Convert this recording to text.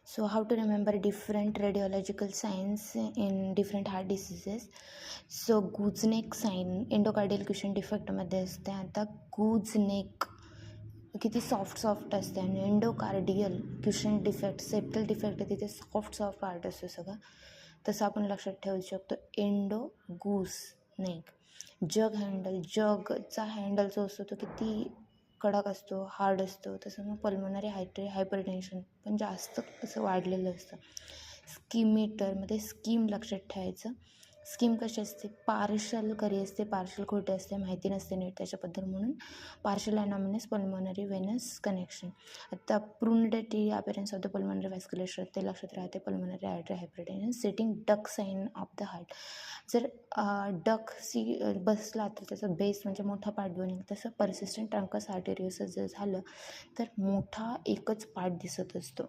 So how to remember different radiological signs in different heart diseases. So gooseneck sign endocardial cushion डिफेक्टमध्ये असते. आता gooseneck किती soft असते आणि endocardial cushion defect septal defect तिथे soft part असतो सगळं. तसं आपण लक्षात ठेवू शकतो. Endo goose neck. जगचा हँडल जो असतो तो किती कडक असतो, हार्ड असतो. तसं मग पल्मोनरी हायपरटेन्शन पण जास्त असं वाढलेलं असतं. स्कीमीटरमध्ये स्कीम लक्षात ठेवायचं. स्कीम कशी असते, पार्शल खरी असते, पार्शल खोटे असते, माहिती नसते नीट त्याच्याबद्दल, म्हणून partial anomalous pulmonary venous connection. आता pruned tree appearance of the pulmonary vasculature ते लक्षात राहते. Pulmonary artery hypertension. Sitting duck sign of the heart. जर डक बसला तर त्याचा बेस म्हणजे मोठा पार्ट बनेल. तसं परसिस्टंट ट्रंकस आर्टेरियोसिस जर झालं तर मोठा एकच पार्ट दिसत असतो.